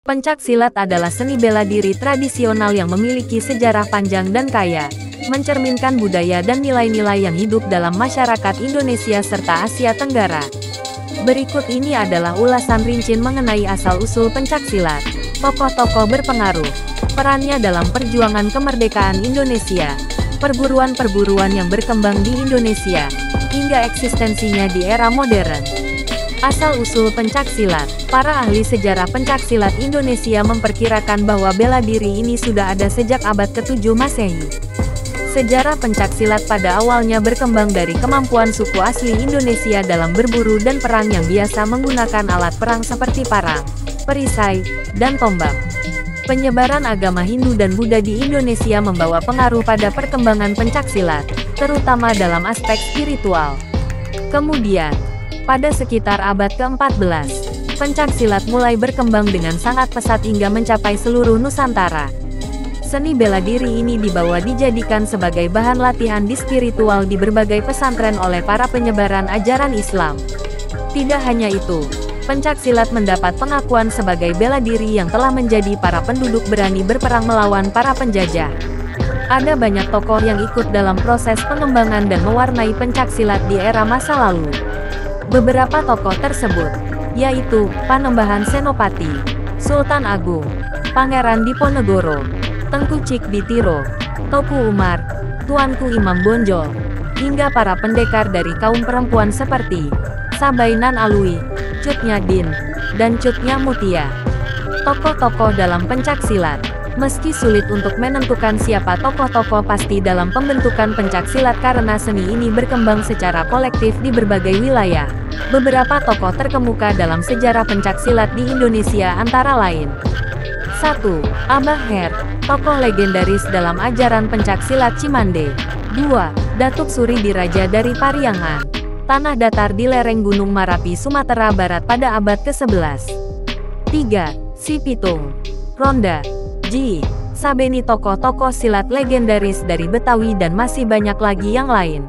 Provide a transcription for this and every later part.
Pencaksilat adalah seni bela diri tradisional yang memiliki sejarah panjang dan kaya, mencerminkan budaya dan nilai-nilai yang hidup dalam masyarakat Indonesia serta Asia Tenggara. Berikut ini adalah ulasan rinci mengenai asal-usul pencaksilat, tokoh-tokoh berpengaruh, perannya dalam perjuangan kemerdekaan Indonesia, perburuan-perburuan yang berkembang di Indonesia, hingga eksistensinya di era modern. Asal-usul pencaksilat. Para ahli sejarah pencaksilat Indonesia memperkirakan bahwa bela diri ini sudah ada sejak abad ke-7 Masehi. Sejarah pencaksilat pada awalnya berkembang dari kemampuan suku asli Indonesia dalam berburu dan perang yang biasa menggunakan alat perang seperti parang, perisai, dan tombak. Penyebaran agama Hindu dan Buddha di Indonesia membawa pengaruh pada perkembangan pencaksilat, terutama dalam aspek spiritual. Kemudian, pada sekitar abad ke-14, pencaksilat mulai berkembang dengan sangat pesat hingga mencapai seluruh Nusantara. Seni bela diri ini dibawa dijadikan sebagai bahan latihan di spiritual di berbagai pesantren oleh para penyebaran ajaran Islam. Tidak hanya itu, pencaksilat mendapat pengakuan sebagai bela diri yang telah menjadi para penduduk berani berperang melawan para penjajah. Ada banyak tokoh yang ikut dalam proses pengembangan dan mewarnai pencaksilat di era masa lalu. Beberapa tokoh tersebut, yaitu Panembahan Senopati, Sultan Agung, Pangeran Diponegoro, Tengku Cikditiro, Toku Umar, Tuanku Imam Bonjol, hingga para pendekar dari kaum perempuan seperti Sabainan Alwi, Cut Nyadin, dan Cut Nyamutia. Tokoh-tokoh dalam pencaksilat. Meski sulit untuk menentukan siapa tokoh-tokoh pasti dalam pembentukan pencaksilat karena seni ini berkembang secara kolektif di berbagai wilayah, beberapa tokoh terkemuka dalam sejarah pencaksilat di Indonesia antara lain. 1. Abah Her, tokoh legendaris dalam ajaran pencaksilat Cimande. 2. Datuk Suri Diraja dari Pariangan, tanah datar di lereng Gunung Marapi, Sumatera Barat pada abad ke-11. 3. Si Pitung, Ronda, Ji, Sabeni, tokoh-tokoh silat legendaris dari Betawi dan masih banyak lagi yang lain.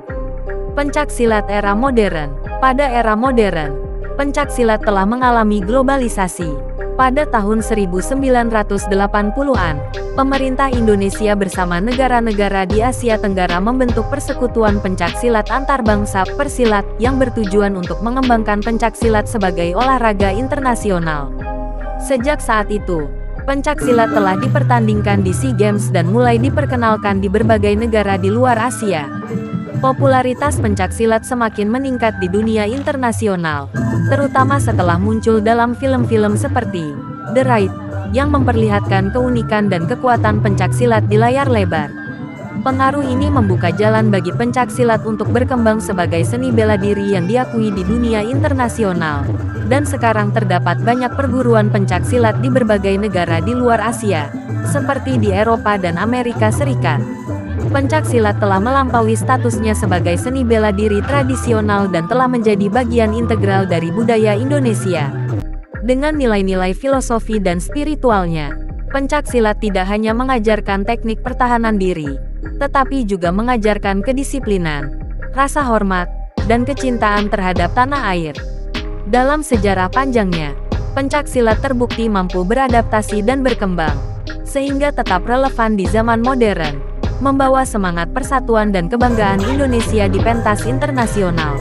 Pencaksilat era modern. Pada era modern, pencaksilat telah mengalami globalisasi. Pada tahun 1980-an, pemerintah Indonesia bersama negara-negara di Asia Tenggara membentuk Persekutuan Pencaksilat Antarbangsa Persilat yang bertujuan untuk mengembangkan pencaksilat sebagai olahraga internasional. Sejak saat itu, pencaksilat telah dipertandingkan di SEA Games dan mulai diperkenalkan di berbagai negara di luar Asia. Popularitas pencaksilat semakin meningkat di dunia internasional, terutama setelah muncul dalam film-film seperti The Raid, yang memperlihatkan keunikan dan kekuatan pencaksilat di layar lebar. Pengaruh ini membuka jalan bagi pencaksilat untuk berkembang sebagai seni bela diri yang diakui di dunia internasional. Dan sekarang terdapat banyak perguruan pencaksilat di berbagai negara di luar Asia, seperti di Eropa dan Amerika Serikat. Pencaksilat telah melampaui statusnya sebagai seni bela diri tradisional dan telah menjadi bagian integral dari budaya Indonesia. Dengan nilai-nilai filosofi dan spiritualnya, pencaksilat tidak hanya mengajarkan teknik pertahanan diri, tetapi juga mengajarkan kedisiplinan, rasa hormat, dan kecintaan terhadap tanah air. Dalam sejarah panjangnya, pencaksilat terbukti mampu beradaptasi dan berkembang, sehingga tetap relevan di zaman modern, membawa semangat persatuan dan kebanggaan Indonesia di pentas internasional.